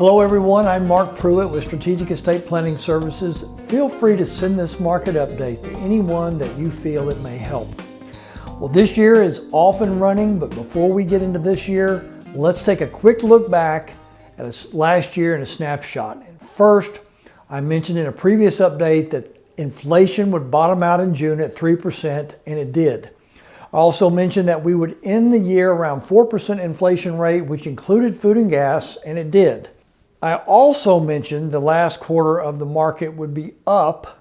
Hello everyone, I'm Mark Pruitt with Strategic Estate Planning Services. Feel free to send this market update to anyone that you feel it may help. Well, this year is off and running, but before we get into this year, let's take a quick look back at last year in a snapshot. And first, I mentioned in a previous update that inflation would bottom out in June at 3%, and it did. I also mentioned that we would end the year around 4% inflation rate, which included food and gas, and it did. I also mentioned the last quarter of the market would be up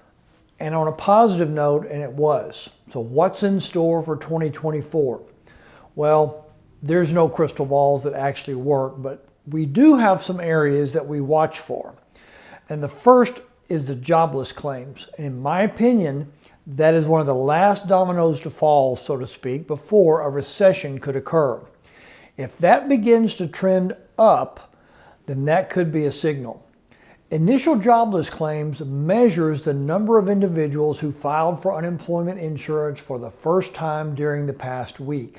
and on a positive note, and it was. So what's in store for 2024? Well, there's no crystal balls that actually work, but we do have some areas that we watch for. And the first is the jobless claims. In my opinion, that is one of the last dominoes to fall, so to speak, before a recession could occur. If that begins to trend up, then that could be a signal. Initial jobless claims measures the number of individuals who filed for unemployment insurance for the first time during the past week.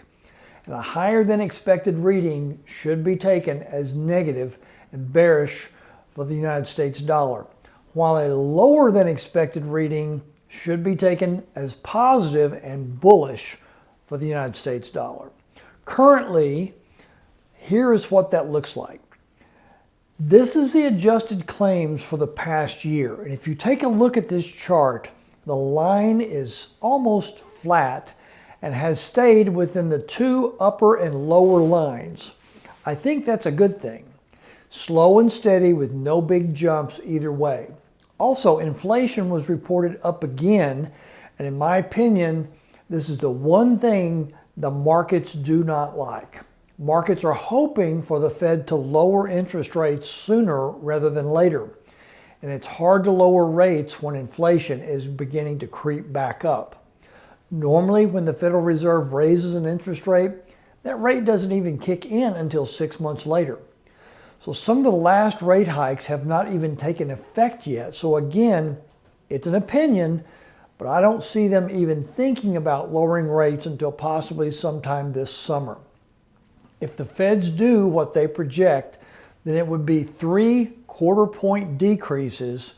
And a higher than expected reading should be taken as negative and bearish for the United States dollar, while a lower than expected reading should be taken as positive and bullish for the United States dollar. Currently, here is what that looks like. This is the adjusted claims for the past year. And if you take a look at this chart, the line is almost flat and has stayed within the two upper and lower lines. I think that's a good thing. Slow and steady with no big jumps either way. Also, inflation was reported up again, and in my opinion, this is the one thing the markets do not like. Markets are hoping for the Fed to lower interest rates sooner rather than later. And it's hard to lower rates when inflation is beginning to creep back up. Normally, when the Federal Reserve raises an interest rate, that rate doesn't even kick in until 6 months later. So some of the last rate hikes have not even taken effect yet. So again, it's an opinion, but I don't see them even thinking about lowering rates until possibly sometime this summer. If the Feds do what they project, then it would be 3 quarter-point decreases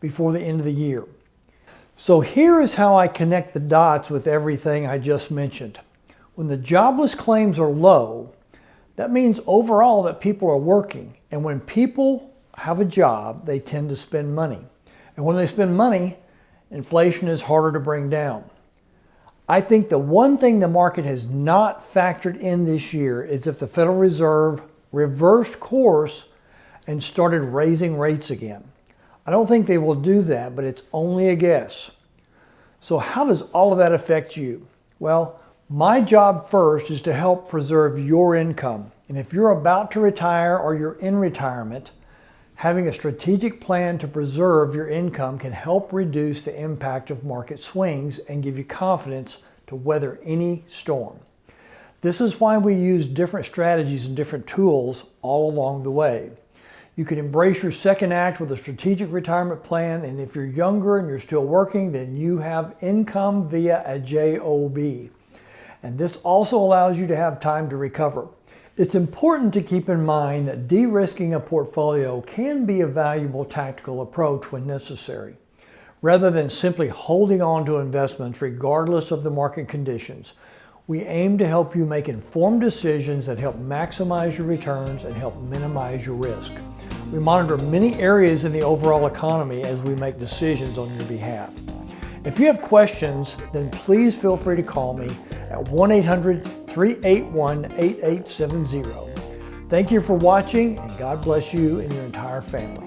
before the end of the year. So here is how I connect the dots with everything I just mentioned. When the jobless claims are low, that means overall that people are working. And when people have a job, they tend to spend money. And when they spend money, inflation is harder to bring down. I think the one thing the market has not factored in this year is if the Federal Reserve reversed course and started raising rates again. I don't think they will do that, but it's only a guess. So how does all of that affect you? Well, my job first is to help preserve your income. And if you're about to retire or you're in retirement, having a strategic plan to preserve your income can help reduce the impact of market swings and give you confidence to weather any storm. This is why we use different strategies and different tools all along the way. You can embrace your second act with a strategic retirement plan, and if you're younger and you're still working, then you have income via a JOB. And this also allows you to have time to recover. It's important to keep in mind that de-risking a portfolio can be a valuable tactical approach when necessary. Rather than simply holding on to investments regardless of the market conditions, we aim to help you make informed decisions that help maximize your returns and help minimize your risk. We monitor many areas in the overall economy as we make decisions on your behalf. If you have questions, then please feel free to call me at 1-800-381-8870. Thank you for watching, and God bless you and your entire family.